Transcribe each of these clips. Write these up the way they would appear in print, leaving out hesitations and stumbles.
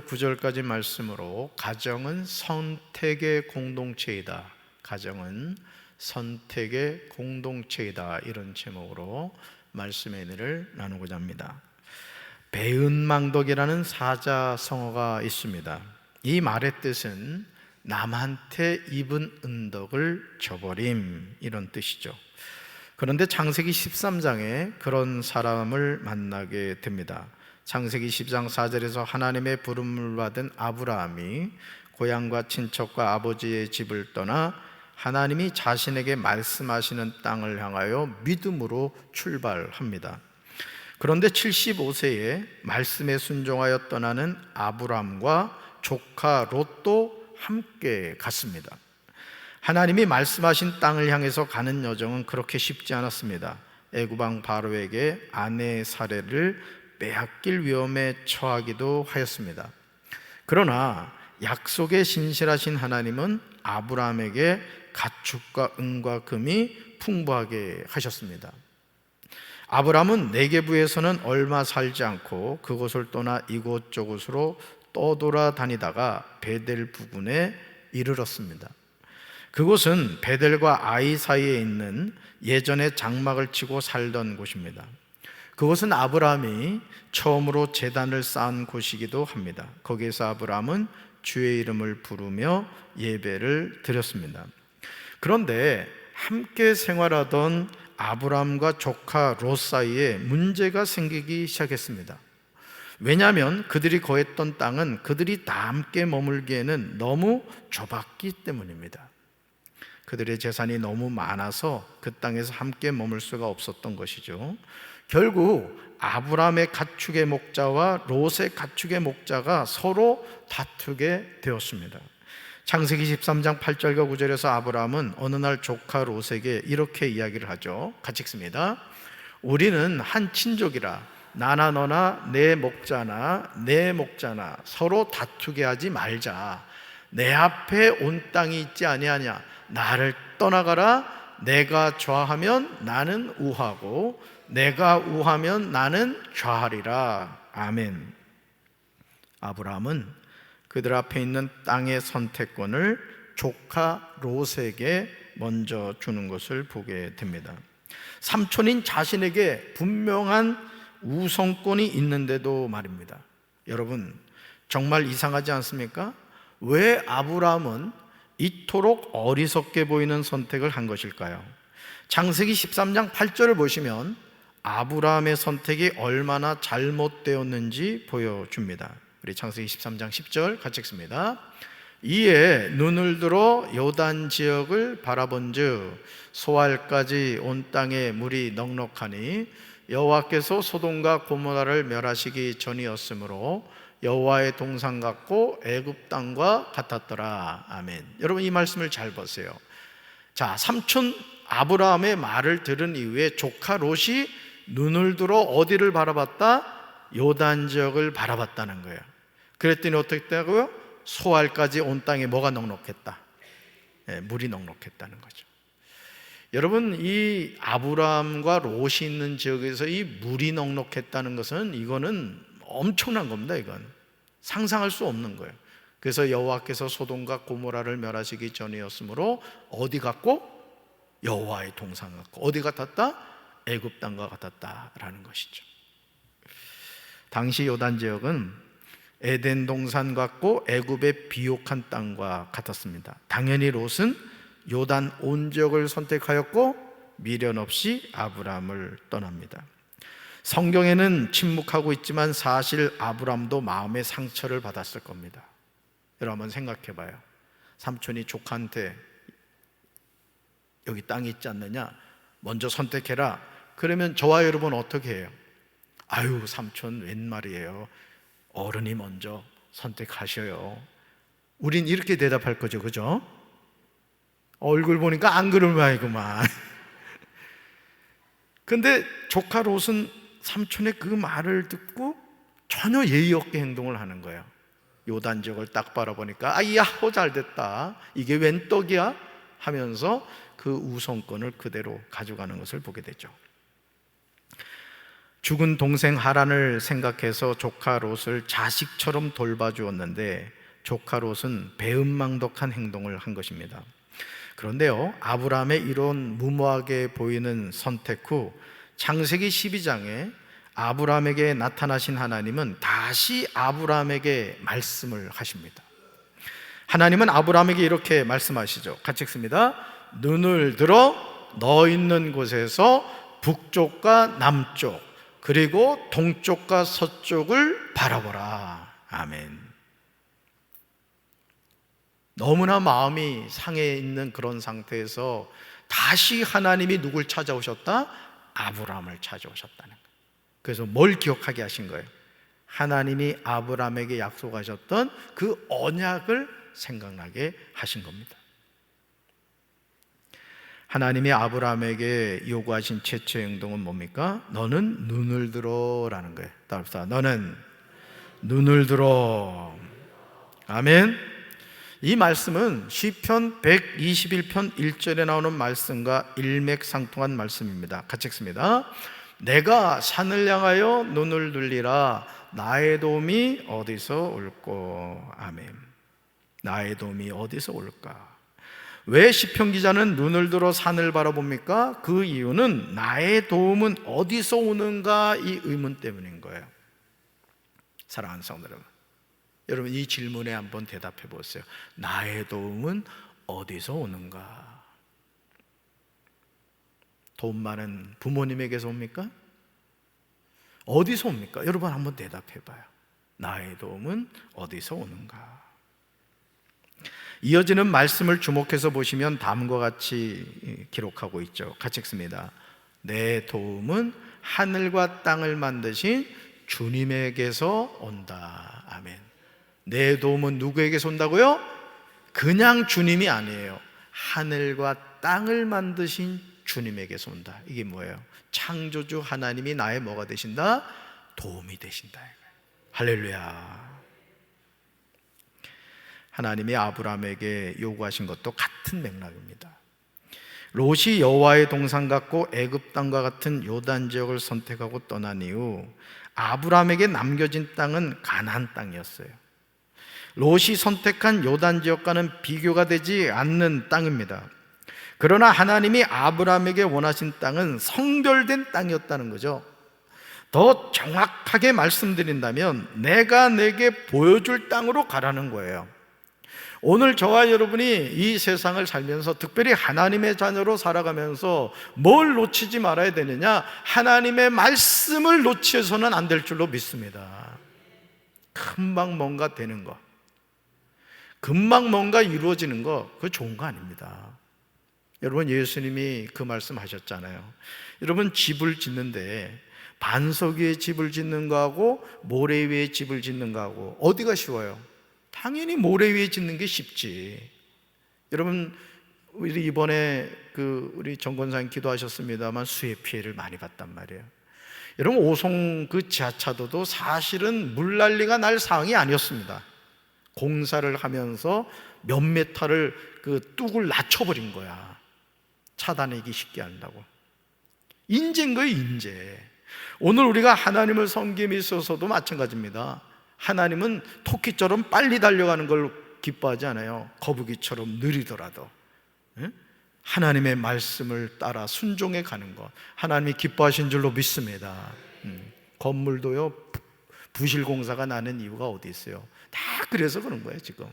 9절까지 말씀으로 가정은 선택의 공동체이다. 가정은 선택의 공동체이다. 이런 제목으로 말씀의 은혜를 나누고자 합니다. 배은망덕이라는 사자성어가 있습니다. 이 말의 뜻은 남한테 입은 은덕을 저버림, 이런 뜻이죠. 그런데 창세기 13장에 그런 사람을 만나게 됩니다. 창세기 10장 4절에서 하나님의 부름을 받은 아브라함이 고향과 친척과 아버지의 집을 떠나 하나님이 자신에게 말씀하시는 땅을 향하여 믿음으로 출발합니다. 그런데 75세에 말씀에 순종하여 떠나는 아브라함과 조카 롯도 함께 갔습니다. 하나님이 말씀하신 땅을 향해서 가는 여정은 그렇게 쉽지 않았습니다. 애굽 왕 바로에게 아내 사례를 빼앗길 위험에 처하기도 하였습니다. 그러나 약속에 신실하신 하나님은 아브라함에게 가축과 은과 금이 풍부하게 하셨습니다. 아브라함은 네게부에서는 얼마 살지 않고 그곳을 떠나 이곳저곳으로 떠돌아다니다가 베델 부근에 이르렀습니다. 그곳은 베델과 아이 사이에 있는 예전에 장막을 치고 살던 곳입니다. 그곳은 아브라함이 처음으로 제단을 쌓은 곳이기도 합니다. 거기에서 아브라함은 주의 이름을 부르며 예배를 드렸습니다. 그런데 함께 생활하던 아브라함과 조카 롯 사이에 문제가 생기기 시작했습니다. 왜냐하면 그들이 거했던 땅은 그들이 다 함께 머물기에는 너무 좁았기 때문입니다. 그들의 재산이 너무 많아서 그 땅에서 함께 머물 수가 없었던 것이죠. 결국 아브라함의 가축의 목자와 롯의 가축의 목자가 서로 다투게 되었습니다. 창세기 13장 8절과 9절에서 아브라함은 어느 날 조카 롯에게 이렇게 이야기를 하죠. 같이 읽습니다. 우리는 한 친족이라 나나 너나 내 목자나 내 목자나 서로 다투게 하지 말자. 내 앞에 온 땅이 있지 아니하냐. 나를 떠나가라. 내가 좌하면 나는 우하고 내가 우하면 나는 좌하리라. 아멘. 아브라함은 그들 앞에 있는 땅의 선택권을 조카 롯에게 먼저 주는 것을 보게 됩니다. 삼촌인 자신에게 분명한 우선권이 있는데도 말입니다. 여러분, 정말 이상하지 않습니까? 왜 아브라함은 이토록 어리석게 보이는 선택을 한 것일까요? 창세기 13장 8절을 보시면 아브라함의 선택이 얼마나 잘못되었는지 보여줍니다. 우리 창세기 13장 10절 같이 읽습니다. 이에 눈을 들어 요단 지역을 바라본즉 소알까지 온 땅에 물이 넉넉하니 여호와께서 소돔과 고모라를 멸하시기 전이었으므로 여호와의 동산 같고 애굽 땅과 같았더라. 아멘. 여러분, 이 말씀을 잘 보세요. 자, 삼촌 아브라함의 말을 들은 이후에 조카 롯이 눈을 들어 어디를 바라봤다? 요단 지역을 바라봤다는 거예요. 그랬더니 어떻게 했다고요? 소알까지 온 땅에 뭐가 넉넉했다? 물이 넉넉했다는 거죠. 여러분, 이 아브라함과 롯이 있는 지역에서 이 물이 넉넉했다는 것은 이거는 엄청난 겁니다. 이건 상상할 수 없는 거예요. 그래서 여호와께서 소돔과 고모라를 멸하시기 전이었으므로 어디 같고? 여호와의 동산 같고. 어디 같았다? 애굽 땅과 같았다라는 것이죠. 당시 요단 지역은 에덴 동산 같고 애굽의 비옥한 땅과 같았습니다. 당연히 롯은 요단 온 지역을 선택하였고 미련 없이 아브라함을 떠납니다. 성경에는 침묵하고 있지만 사실 아브라함도 마음의 상처를 받았을 겁니다. 여러분 한번 생각해 봐요. 삼촌이 조카한테 여기 땅이 있지 않느냐? 먼저 선택해라. 그러면 저와 여러분 어떻게 해요? 아유, 삼촌 웬 말이에요. 어른이 먼저 선택하셔요. 우린 이렇게 대답할 거죠, 그죠? 얼굴 보니까 안 그럴 모양이구만. 근데 조카 롯은 삼촌의 그 말을 듣고 전혀 예의 없게 행동을 하는 거예요. 요단 지역을 딱 바라보니까 야호 잘됐다, 이게 웬 떡이야? 하면서 그 우선권을 그대로 가져가는 것을 보게 되죠. 죽은 동생 하란을 생각해서 조카 롯을 자식처럼 돌봐주었는데 조카 롯은 배은망덕한 행동을 한 것입니다. 그런데요, 아브라함의 이런 무모하게 보이는 선택 후 창세기 12장에 아브라함에게 나타나신 하나님은 다시 아브라함에게 말씀을 하십니다. 하나님은 아브라함에게 이렇게 말씀하시죠. 같이 읽습니다. 눈을 들어 너 있는 곳에서 북쪽과 남쪽 그리고 동쪽과 서쪽을 바라보라. 아멘. 너무나 마음이 상해 있는 그런 상태에서 다시 하나님이 누굴 찾아오셨다? 아브라함을 찾아오셨다는 거예요. 그래서 뭘 기억하게 하신 거예요? 하나님이 아브라함에게 약속하셨던 그 언약을 생각나게 하신 겁니다. 하나님이 아브라함에게 요구하신 최초의 행동은 뭡니까? 너는 눈을 들어라는 거예요. 따라합시다. 너는 눈을 들어. 아멘. 이 말씀은 시편 121편 1절에 나오는 말씀과 일맥상통한 말씀입니다. 같이 읽습니다. 내가 산을 향하여 눈을 돌리라. 나의 도움이 어디서 올꼬. 아멘. 나의 도움이 어디서 올까? 왜 시편 기자는 눈을 들어 산을 바라봅니까? 그 이유는 나의 도움은 어디서 오는가 이 의문 때문인 거예요. 사랑하는 성도 여러분, 이 질문에 한번 대답해 보세요. 나의 도움은 어디서 오는가? 돈 많은 부모님에게서 옵니까? 어디서 옵니까? 여러분 한번 대답해 봐요. 나의 도움은 어디서 오는가? 이어지는 말씀을 주목해서 보시면 다음과 같이 기록하고 있죠. 같이 읽습니다. 내 도움은 하늘과 땅을 만드신 주님에게서 온다. 아멘. 내 도움은 누구에게서 온다고요? 그냥 주님이 아니에요. 하늘과 땅을 만드신 주님에게서 온다. 이게 뭐예요? 창조주 하나님이 나의 뭐가 되신다? 도움이 되신다. 할렐루야. 하나님이 아브라함에게 요구하신 것도 같은 맥락입니다. 롯이 여호와의 동산 같고 애굽 땅과 같은 요단 지역을 선택하고 떠난 이후 아브라함에게 남겨진 땅은 가나안 땅이었어요. 롯이 선택한 요단 지역과는 비교가 되지 않는 땅입니다. 그러나 하나님이 아브라함에게 원하신 땅은 성별된 땅이었다는 거죠. 더 정확하게 말씀드린다면 내가 내게 보여줄 땅으로 가라는 거예요. 오늘 저와 여러분이 이 세상을 살면서 특별히 하나님의 자녀로 살아가면서 뭘 놓치지 말아야 되느냐? 하나님의 말씀을 놓치서는 안 될 줄로 믿습니다. 금방 뭔가 되는 거, 금방 뭔가 이루어지는 거, 그거 좋은 거 아닙니다. 여러분, 예수님이 그 말씀 하셨잖아요. 여러분, 집을 짓는데 반석 위에 집을 짓는 거하고 모래 위에 집을 짓는 거하고 어디가 쉬워요? 당연히 모래 위에 짓는 게 쉽지. 여러분, 우리 이번에 우리 정권사님 기도하셨습니다만 수해 피해를 많이 봤단 말이에요. 여러분, 오송 그 지하차도도 사실은 물난리가 날 상황이 아니었습니다. 공사를 하면서 몇 메타를 뚝을 낮춰버린 거야. 차단하기 쉽게 한다고. 인재인 거예요, 인재. 오늘 우리가 하나님을 섬김에 있어서도 마찬가지입니다. 하나님은 토끼처럼 빨리 달려가는 걸 기뻐하지 않아요. 거북이처럼 느리더라도 하나님의 말씀을 따라 순종해 가는 것, 하나님이 기뻐하신 줄로 믿습니다. 건물도요, 부실공사가 나는 이유가 어디 있어요? 다 그래서 그런 거예요 지금.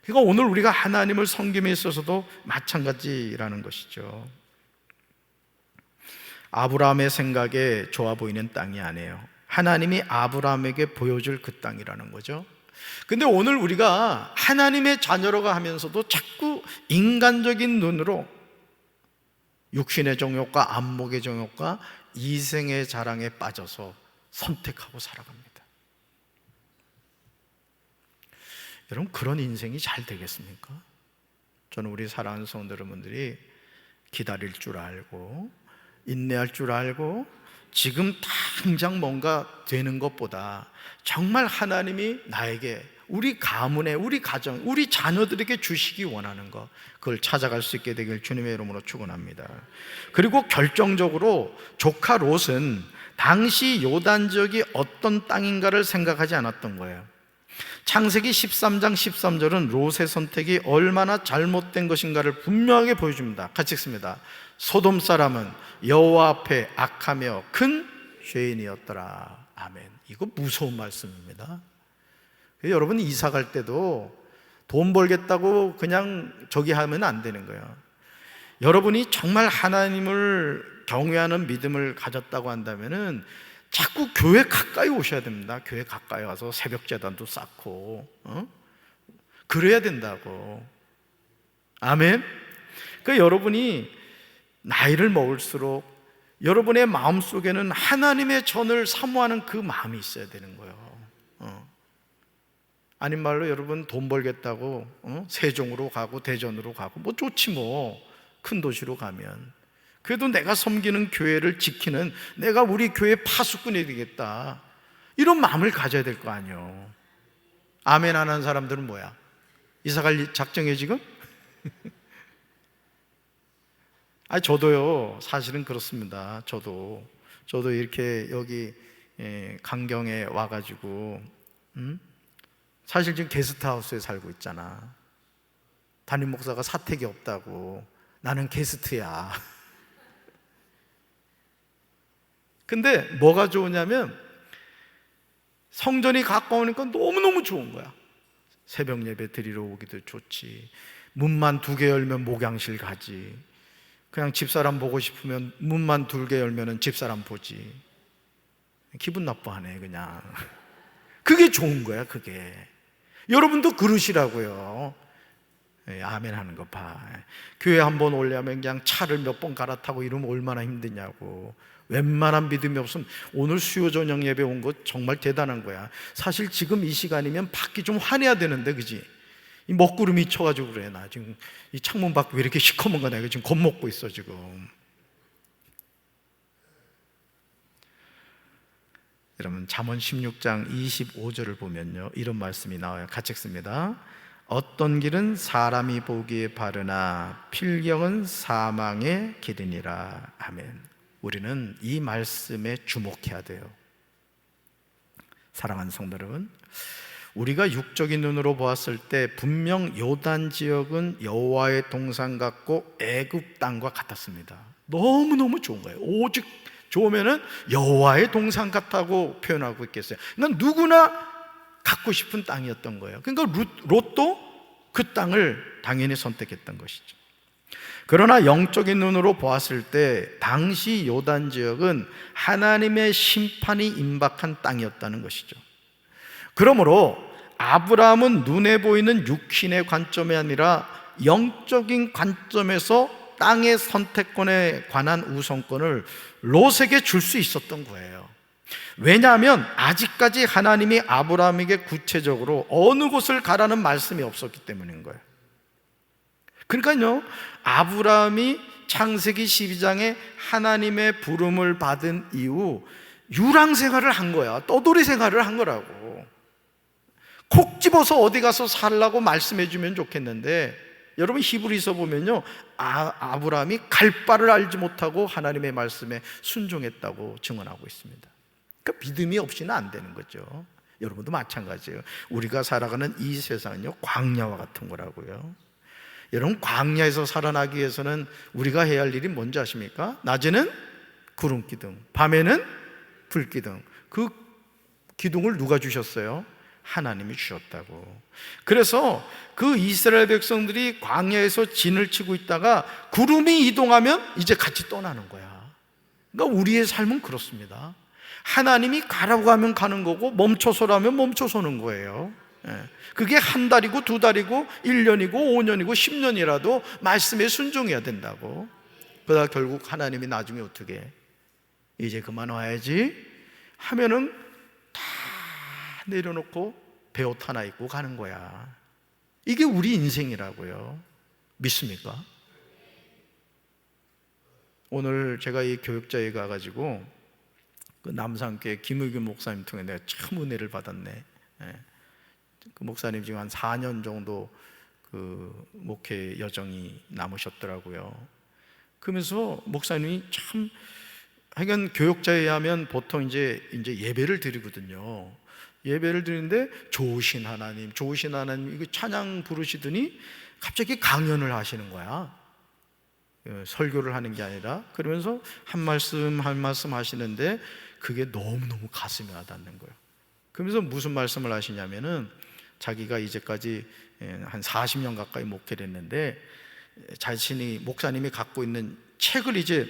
그러니까 오늘 우리가 하나님을 섬김에 있어서도 마찬가지라는 것이죠. 아브라함의 생각에 좋아 보이는 땅이 아니에요. 하나님이 아브라함에게 보여줄 그 땅이라는 거죠. 근데 오늘 우리가 하나님의 자녀라고 하면서도 자꾸 인간적인 눈으로 육신의 정욕과 안목의 정욕과 이생의 자랑에 빠져서 선택하고 살아갑니다. 여러분, 그런 인생이 잘 되겠습니까? 저는 우리 사랑하는 성도 여러분들이 기다릴 줄 알고 인내할 줄 알고 지금 당장 뭔가 되는 것보다 정말 하나님이 나에게 우리 가문에, 우리 가정, 우리 자녀들에게 주시기 원하는 것, 그걸 찾아갈 수 있게 되길 주님의 이름으로 축원합니다. 그리고 결정적으로 조카 롯은 당시 요단 지역이 어떤 땅인가를 생각하지 않았던 거예요. 창세기 13장 13절은 롯의 선택이 얼마나 잘못된 것인가를 분명하게 보여줍니다. 같이 읽습니다. 소돔 사람은 여호와 앞에 악하며 큰 죄인이었더라. 아멘. 이거 무서운 말씀입니다. 여러분 이사 갈 때도 돈 벌겠다고 그냥 저기 하면 안 되는 거예요. 여러분이 정말 하나님을 경외하는 믿음을 가졌다고 한다면은 자꾸 교회 가까이 오셔야 됩니다. 교회 가까이 와서 새벽 제단도 쌓고 그래야 된다고. 아멘. 그러니까 여러분이 나이를 먹을수록 여러분의 마음속에는 하나님의 전을 사모하는 그 마음이 있어야 되는 거예요. 아닌 말로 여러분 돈 벌겠다고 세종으로 가고 대전으로 가고 뭐 좋지 뭐, 큰 도시로 가면. 그래도 내가 섬기는 교회를 지키는, 내가 우리 교회 파수꾼이 되겠다, 이런 마음을 가져야 될 거 아니에요. 아멘 안 하는 사람들은 뭐야? 이사갈 작정해 지금? 저도요 사실은 그렇습니다. 저도 이렇게 여기 강경에 와가지고 사실 지금 게스트하우스에 살고 있잖아. 담임 목사가 사택이 없다고, 나는 게스트야. 근데 뭐가 좋으냐면 성전이 가까우니까 너무너무 좋은 거야. 새벽 예배 드리러 오기도 좋지. 문만 2개 열면 목양실 가지. 그냥 집사람 보고 싶으면 문만 2개 열면 집사람 보지. 기분 나빠하네 그냥. 그게 좋은 거야 그게. 여러분도 그러시라고요. 아멘 하는 거 봐. 교회 한번 오려면 그냥 차를 몇 번 갈아타고 이러면 얼마나 힘드냐고. 웬만한 믿음이 없으면 오늘 수요 저녁 예배 온 거 정말 대단한 거야. 사실 지금 이 시간이면 밖이 좀 환해야 되는데, 그지? 이 먹구름이 쳐가지고 그래. 나 지금 이 창문 밖 왜 이렇게 시커먼 거야. 내가 지금 겁먹고 있어 지금. 여러분 잠언 16장 25절을 보면요 이런 말씀이 나와요. 같이 읽습니다. 어떤 길은 사람이 보기에 바르나 필경은 사망의 길이니라. 아멘. 우리는 이 말씀에 주목해야 돼요. 사랑하는 성도 여러분, 우리가 육적인 눈으로 보았을 때 분명 요단 지역은 여호와의 동산 같고 애굽 땅과 같았습니다. 너무너무 좋은 거예요. 오직 좋으면은 여호와의 동산 같다고 표현하고 있겠어요. 그러니까 누구나 갖고 싶은 땅이었던 거예요. 그러니까 롯도 그 땅을 당연히 선택했던 것이죠. 그러나 영적인 눈으로 보았을 때 당시 요단 지역은 하나님의 심판이 임박한 땅이었다는 것이죠. 그러므로 아브라함은 눈에 보이는 육신의 관점이 아니라 영적인 관점에서 땅의 선택권에 관한 우선권을 롯에게 줄 수 있었던 거예요. 왜냐하면 아직까지 하나님이 아브라함에게 구체적으로 어느 곳을 가라는 말씀이 없었기 때문인 거예요. 그러니까요, 아브라함이 창세기 12장에 하나님의 부름을 받은 이후 유랑 생활을 한 거야. 떠돌이 생활을 한 거라고. 콕 집어서 어디 가서 살라고 말씀해 주면 좋겠는데, 여러분 히브리서 보면요, 아브라함이 갈 바를 알지 못하고 하나님의 말씀에 순종했다고 증언하고 있습니다. 그러니까 믿음이 없이는 안 되는 거죠. 여러분도 마찬가지예요. 우리가 살아가는 이 세상은요 광야와 같은 거라고요. 여러분 광야에서 살아나기 위해서는 우리가 해야 할 일이 뭔지 아십니까? 낮에는 구름 기둥, 밤에는 불 기둥. 그 기둥을 누가 주셨어요? 하나님이 주셨다고. 그래서 그 이스라엘 백성들이 광야에서 진을 치고 있다가 구름이 이동하면 이제 같이 떠나는 거야. 그러니까 우리의 삶은 그렇습니다. 하나님이 가라고 하면 가는 거고 멈춰서라면 멈춰서는 거예요. 그게 한 달이고 2달이고 1년이고 5년이고 10년이라도 말씀에 순종해야 된다고. 그러다 결국 하나님이 나중에 어떻게 이제 그만 와야지 하면은 다 내려놓고 배옷 하나 입고 가는 거야. 이게 우리 인생이라고요. 믿습니까? 오늘 제가 이 교육자에 가가지고 그 남산교회 김의균 목사님 통해 내가 참 은혜를 받았네. 그 목사님 지금 한 4년 정도 그 목회 여정이 남으셨더라고요. 그러면서 목사님이 참 하여간 교역자에 하면 보통 이제 예배를 드리거든요. 예배를 드리는데 좋으신 하나님 이거 찬양 부르시더니 갑자기 강연을 하시는 거야. 설교를 하는 게 아니라. 그러면서 한 말씀 하시는데 그게 너무너무 가슴에 와닿는 거예요. 그러면서 무슨 말씀을 하시냐면은 자기가 이제까지 한 40년 가까이 목회를 했는데 자신이 목사님이 갖고 있는 책을 이제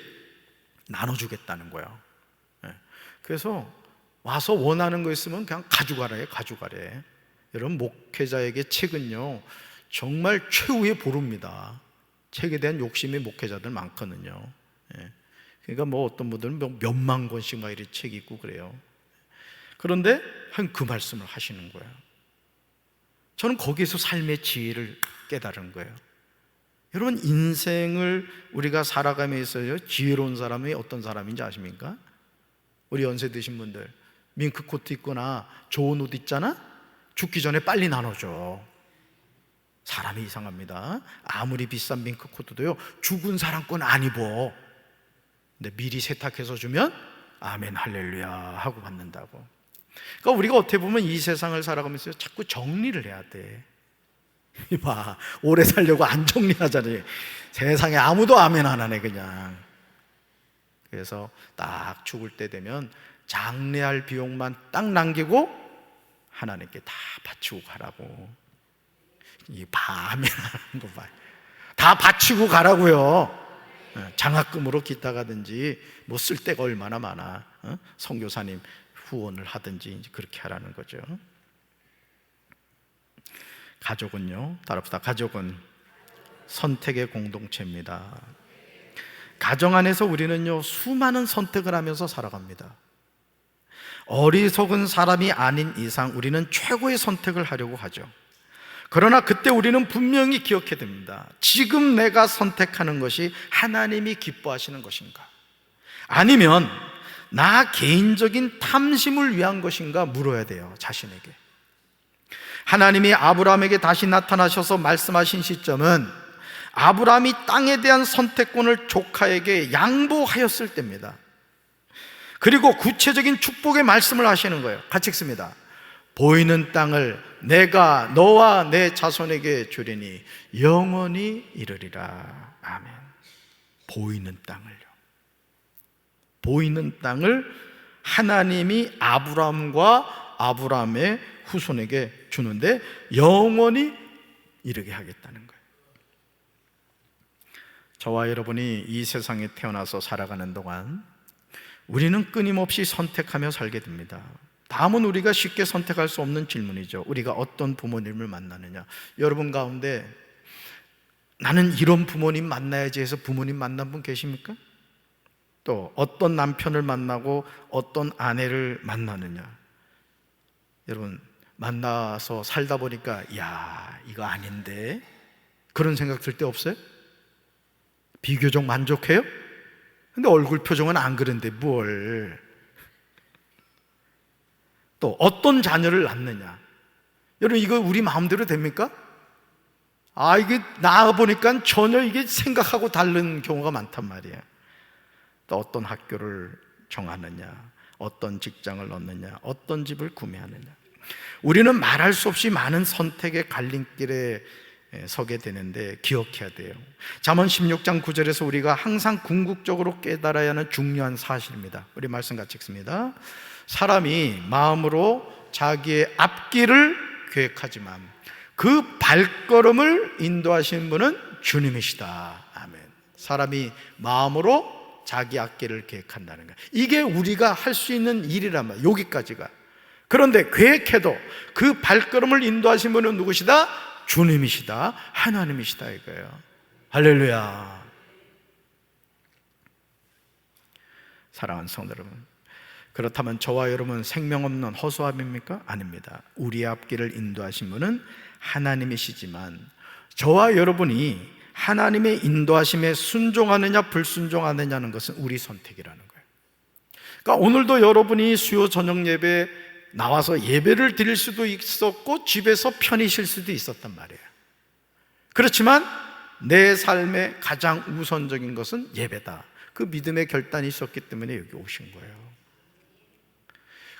나눠주겠다는 거예요. 그래서 와서 원하는 거 있으면 그냥 가져가래. 여러분, 목회자에게 책은요 정말 최후의 보루입니다. 책에 대한 욕심이 목회자들 많거든요. 그러니까 뭐 어떤 분들은 몇만 권씩 막 이렇게 책이 있고 그래요. 그런데 그 말씀을 하시는 거예요. 저는 거기에서 삶의 지혜를 깨달은 거예요. 여러분, 인생을 우리가 살아가면서 지혜로운 사람이 어떤 사람인지 아십니까? 우리 연세 드신 분들, 밍크 코트 입거나 좋은 옷 있잖아? 죽기 전에 빨리 나눠줘. 사람이 이상합니다. 아무리 비싼 밍크 코트도요 죽은 사람 건 안 입어. 근데 미리 세탁해서 주면 아멘 할렐루야 하고 받는다고. 그러니까 우리가 어떻게 보면 이 세상을 살아가면서 자꾸 정리를 해야 돼. 봐, 오래 살려고 안 정리하잖아요. 세상에 아무도 아멘 안 하네 그냥. 그래서 딱 죽을 때 되면 장례할 비용만 딱 남기고 하나님께 다 바치고 가라고. 이 아멘 하는 거 봐요. 다 바치고 가라고요. 장학금으로 기타 가든지 뭐 쓸 데가 얼마나 많아. 선교사님 후원을 하든지 그렇게 하라는 거죠. 가족은요, 따라합시다. 가족은 선택의 공동체입니다. 가정 안에서 우리는요 수많은 선택을 하면서 살아갑니다. 어리석은 사람이 아닌 이상 우리는 최고의 선택을 하려고 하죠. 그러나 그때 우리는 분명히 기억해야 됩니다. 지금 내가 선택하는 것이 하나님이 기뻐하시는 것인가? 아니면 나 개인적인 탐심을 위한 것인가 물어야 돼요, 자신에게. 하나님이 아브라함에게 다시 나타나셔서 말씀하신 시점은 아브라함이 땅에 대한 선택권을 조카에게 양보하였을 때입니다. 그리고 구체적인 축복의 말씀을 하시는 거예요. 같이 읽습니다. 보이는 땅을 내가 너와 내 자손에게 주리니 영원히 이르리라. 아멘. 보이는 땅을요. 보이는 땅을 하나님이 아브라함과 아브라함의 후손에게 주는데 영원히 이르게 하겠다는 거예요. 저와 여러분이 이 세상에 태어나서 살아가는 동안 우리는 끊임없이 선택하며 살게 됩니다. 다음은 우리가 쉽게 선택할 수 없는 질문이죠. 우리가 어떤 부모님을 만나느냐. 여러분 가운데 나는 이런 부모님 만나야지 해서 부모님 만난 분 계십니까? 또 어떤 남편을 만나고 어떤 아내를 만나느냐. 여러분 만나서 살다 보니까 야 이거 아닌데 그런 생각 들 때 없어요? 비교적 만족해요? 근데 얼굴 표정은 안 그런데 뭘. 또 어떤 자녀를 낳느냐. 여러분 이거 우리 마음대로 됩니까? 이게 낳아보니까 전혀 이게 생각하고 다른 경우가 많단 말이에요. 또 어떤 학교를 정하느냐, 어떤 직장을 얻느냐, 어떤 집을 구매하느냐. 우리는 말할 수 없이 많은 선택의 갈림길에 서게 되는데 기억해야 돼요. 잠언 16장 9절에서 우리가 항상 궁극적으로 깨달아야 하는 중요한 사실입니다. 우리 말씀 같이 읽습니다. 사람이 마음으로 자기의 앞길을 계획하지만 그 발걸음을 인도하시는 분은 주님이시다. 아멘. 사람이 마음으로 자기 앞길을 계획한다는 거예요. 이게 우리가 할 수 있는 일이란 말이에요. 여기까지가. 그런데 계획해도 그 발걸음을 인도하신 분은 누구시다? 주님이시다. 하나님이시다 이거예요. 할렐루야. 사랑하는 성도 여러분, 그렇다면 저와 여러분은 생명 없는 허수아비입니까? 아닙니다. 우리의 앞길을 인도하신 분은 하나님이시지만 저와 여러분이 하나님의 인도하심에 순종하느냐 불순종하느냐는 것은 우리 선택이라는 거예요. 그러니까 오늘도 여러분이 수요 저녁 예배 나와서 예배를 드릴 수도 있었고 집에서 편히 쉴 수도 있었단 말이에요. 그렇지만 내 삶의 가장 우선적인 것은 예배다. 그 믿음의 결단이 있었기 때문에 여기 오신 거예요.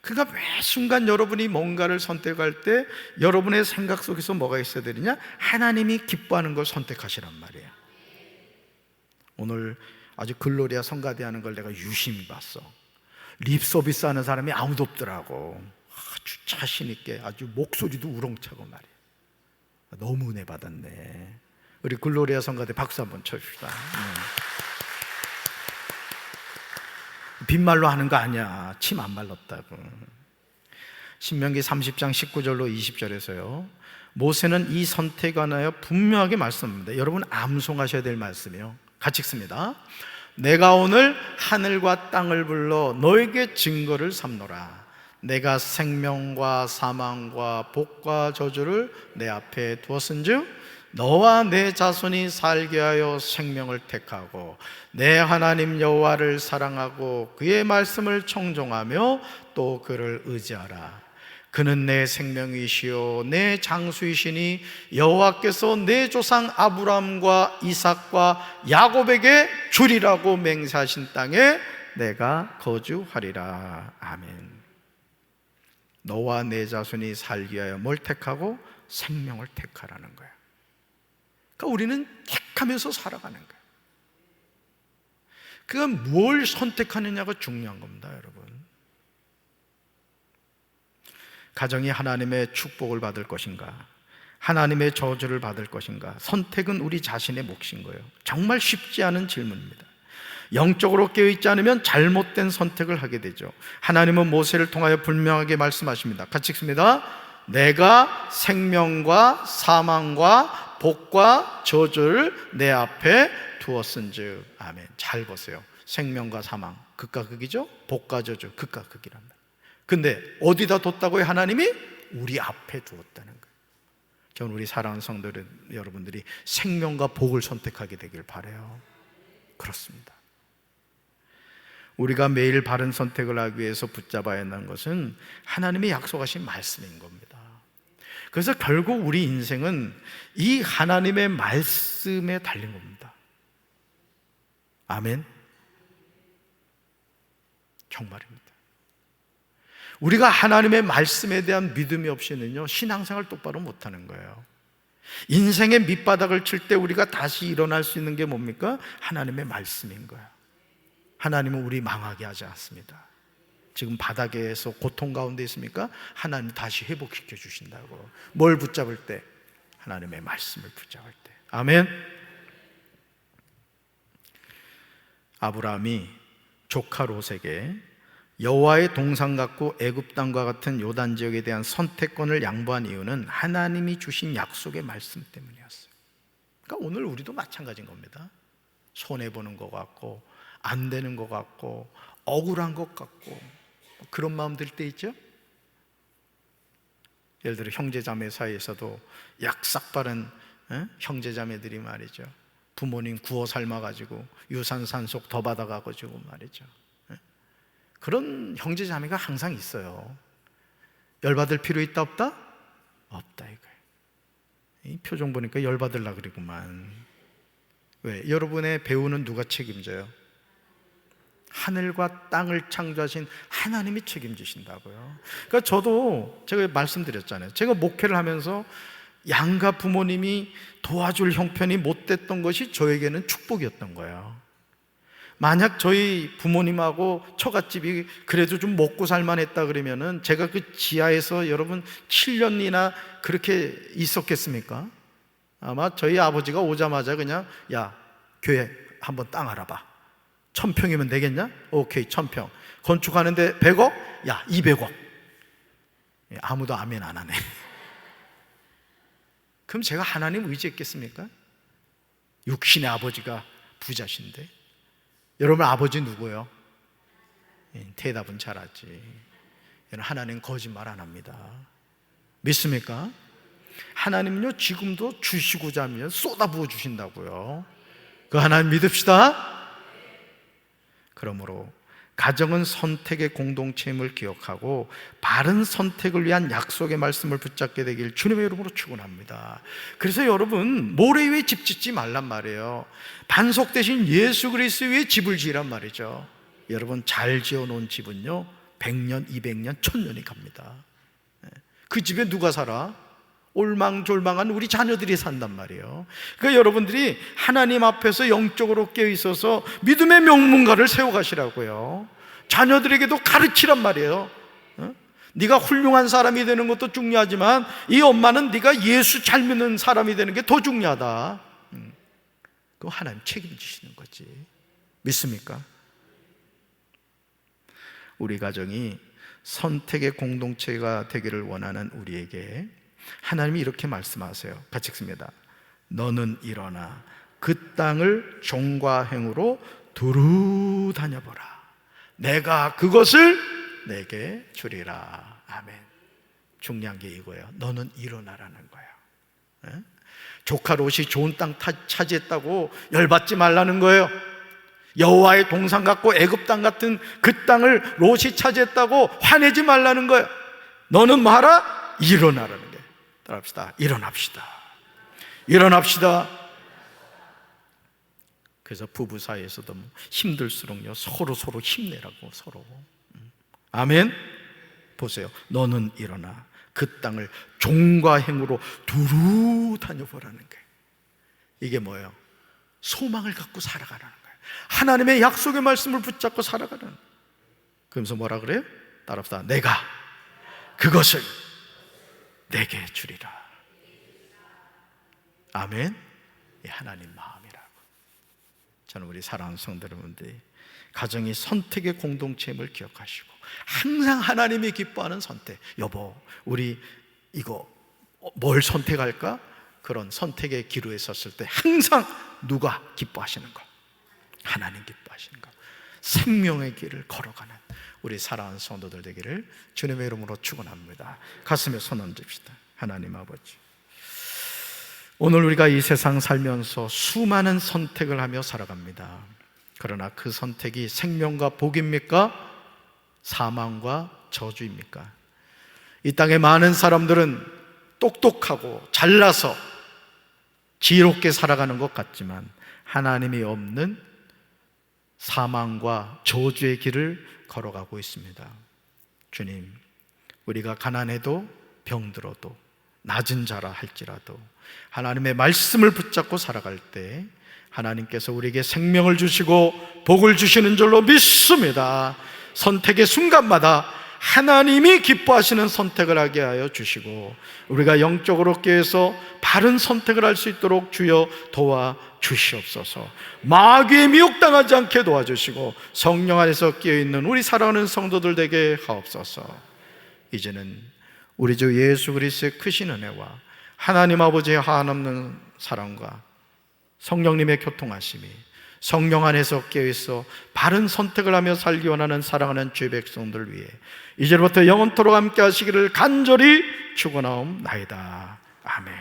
그러니까 매 순간 여러분이 뭔가를 선택할 때 여러분의 생각 속에서 뭐가 있어야 되느냐? 하나님이 기뻐하는 걸 선택하시란 말이에요. 오늘 아주 글로리아 성가대 하는 걸 내가 유심히 봤어. 립 서비스 하는 사람이 아무도 없더라고. 아주 자신 있게, 아주 목소리도 우렁차고 말이에요. 너무 은혜 받았네. 우리 글로리아 성가대 박수 한번 쳐줍시다. 빈말로 하는 거 아니야. 침 안 말랐다고. 신명기 30장 19절로 20절에서요, 모세는 이 선택에 관하여 분명하게 말씀합니다. 여러분 암송하셔야 될 말씀이요. 같이 읽습니다. 내가 오늘 하늘과 땅을 불러 너에게 증거를 삼노라. 내가 생명과 사망과 복과 저주를 내 앞에 두었은즉 너와 내 자손이 살게 하여 생명을 택하고 내 하나님 여호와를 사랑하고 그의 말씀을 청종하며 또 그를 의지하라. 그는 내 생명이시요 내 장수이시니 여호와께서 내 조상 아브라함과 이삭과 야곱에게 주리라고 맹세하신 땅에 내가 거주하리라. 아멘. 너와 내 자손이 살기 위하여 뭘 택하고? 생명을 택하라는 거야. 그러니까 우리는 택하면서 살아가는 거예요. 그건 뭘 선택하느냐가 중요한 겁니다, 여러분. 가정이 하나님의 축복을 받을 것인가, 하나님의 저주를 받을 것인가, 선택은 우리 자신의 몫인 거예요. 정말 쉽지 않은 질문입니다. 영적으로 깨어있지 않으면 잘못된 선택을 하게 되죠. 하나님은 모세를 통하여 분명하게 말씀하십니다. 같이 읽습니다. 내가 생명과 사망과 복과 저주를 내 앞에 두었은즉. 아멘. 잘 보세요. 생명과 사망 극과 극이죠. 복과 저주 극과 극이란 말이에요. 근데 어디다 뒀다고요? 하나님이 우리 앞에 두었다는 거예요. 저는 우리 사랑하는 성도 여러분들이 생명과 복을 선택하게 되길 바라요. 그렇습니다. 우리가 매일 바른 선택을 하기 위해서 붙잡아야 한다는 것은 하나님이 약속하신 말씀인 겁니다. 그래서 결국 우리 인생은 이 하나님의 말씀에 달린 겁니다. 아멘. 정말입니다. 우리가 하나님의 말씀에 대한 믿음이 없이는요, 신앙생활 똑바로 못하는 거예요. 인생의 밑바닥을 칠 때 우리가 다시 일어날 수 있는 게 뭡니까? 하나님의 말씀인 거예요. 하나님은 우리 망하게 하지 않습니다. 지금 바닥에서 고통 가운데 있습니까? 하나님 다시 회복시켜 주신다고. 뭘 붙잡을 때? 하나님의 말씀을 붙잡을 때. 아멘. 아브라함이 조카 롯에게 여호와의 동상 같고 애굽 땅과 같은 요단 지역에 대한 선택권을 양보한 이유는 하나님이 주신 약속의 말씀 때문이었어요. 그러니까 오늘 우리도 마찬가지인 겁니다. 손해보는 것 같고 안 되는 것 같고 억울한 것 같고 그런 마음 들 때 있죠? 예를 들어 형제자매 사이에서도 약삭빠른 형제자매들이 말이죠, 부모님 구워 삶아가지고 유산 산속 더 받아가지고 말이죠, 그런 형제자매가 항상 있어요. 열받을 필요 있다 없다? 없다 이거예요. 이 표정 보니까 열받으려고 그러구만. 왜? 여러분의 배우는 누가 책임져요? 하늘과 땅을 창조하신 하나님이 책임지신다고요. 그러니까 저도 제가 말씀드렸잖아요. 제가 목회를 하면서 양가 부모님이 도와줄 형편이 못 됐던 것이 저에게는 축복이었던 거예요. 만약 저희 부모님하고 처갓집이 그래도 좀 먹고 살만했다 그러면은 제가 그 지하에서 여러분 7년이나 그렇게 있었겠습니까? 아마 저희 아버지가 오자마자 그냥 야, 교회 한번 땅 알아봐. 1000평이면 되겠냐? 오케이, 1000평. 건축하는데 100억? 야, 200억. 아무도 아멘 안 하네. 그럼 제가 하나님 의지했겠습니까? 육신의 아버지가 부자신데. 여러분 아버지 누구예요? 대답은 잘하지. 하나님 거짓말 안 합니다. 믿습니까? 하나님은요 지금도 주시고자 하면 쏟아부어 주신다고요. 그 하나님 믿읍시다. 그러므로 가정은 선택의 공동체임을 기억하고 바른 선택을 위한 약속의 말씀을 붙잡게 되길 주님의 이름으로 축원합니다. 그래서 여러분, 모래 위에 집 짓지 말란 말이에요. 반석 대신 예수 그리스도 위에 집을 지으란 말이죠. 여러분, 잘 지어놓은 집은요 100년, 200년, 1000년이 갑니다. 그 집에 누가 살아? 올망졸망한 우리 자녀들이 산단 말이에요. 그러니까 여러분들이 하나님 앞에서 영적으로 깨어있어서 믿음의 명문가를 세워가시라고요. 자녀들에게도 가르치란 말이에요. 네가 훌륭한 사람이 되는 것도 중요하지만 이 엄마는 네가 예수 잘 믿는 사람이 되는 게 더 중요하다. 그거 하나님 책임지시는 거지. 믿습니까? 우리 가정이 선택의 공동체가 되기를 원하는 우리에게 하나님이 이렇게 말씀하세요. 같이 읽습니다. 너는 일어나 그 땅을 종과 행으로 두루 다녀보라. 내가 그것을 내게 주리라. 아멘. 중요한 게 이거예요. 너는 일어나라는 거예요. 조카 롯이 좋은 땅 차지했다고 열받지 말라는 거예요. 여호와의 동산 같고 애굽 땅 같은 그 땅을 롯이 차지했다고 화내지 말라는 거예요. 너는 말아 일어나라는 거예요. 따라합시다. 일어납시다. 일어납시다. 그래서 부부 사이에서도 힘들수록요 서로 힘내라고 서로. 아멘. 보세요. 너는 일어나 그 땅을 종과 행으로 두루 다녀보라는 거예요. 이게 뭐예요? 소망을 갖고 살아가라는 거예요. 하나님의 약속의 말씀을 붙잡고 살아가는 거예요. 그러면서 뭐라 그래요? 따라합시다. 내가 그것을 내게 주리라. 아멘. 이 하나님 마음이라고. 저는 우리 사랑하는 성도 여러분들이 가정이 선택의 공동체임을 기억하시고 항상 하나님이 기뻐하는 선택. 여보, 우리 이거 뭘 선택할까? 그런 선택의 기로에 섰을 때 항상 누가 기뻐하시는 거? 하나님 기뻐하시는 거. 생명의 길을 걸어가는 우리 사랑하는 성도들 되기를 주님의 이름으로 축원합니다. 가슴에 손 얹읍시다. 하나님 아버지, 오늘 우리가 이 세상 살면서 수많은 선택을 하며 살아갑니다. 그러나 그 선택이 생명과 복입니까? 사망과 저주입니까? 이 땅의 많은 사람들은 똑똑하고 잘나서 지혜롭게 살아가는 것 같지만 하나님이 없는 사망과 저주의 길을 걸어가고 있습니다. 주님, 우리가 가난해도 병들어도 낮은 자라 할지라도 하나님의 말씀을 붙잡고 살아갈 때 하나님께서 우리에게 생명을 주시고 복을 주시는 줄로 믿습니다. 선택의 순간마다 하나님이 기뻐하시는 선택을 하게 하여 주시고 우리가 영적으로 깨어서 바른 선택을 할 수 있도록 주여 도와주시옵소서. 마귀에 미혹당하지 않게 도와주시고 성령 안에서 깨어있는 우리 사랑하는 성도들 되게 하옵소서. 이제는 우리 주 예수 그리스도의 크신 은혜와 하나님 아버지의 한없는 사랑과 성령님의 교통하심이 성령 안에서 깨어있어 바른 선택을 하며 살기 원하는 사랑하는 주의 백성들 위해 이제부터 영원토록 함께 하시기를 간절히 축원하옵나이다. 아멘.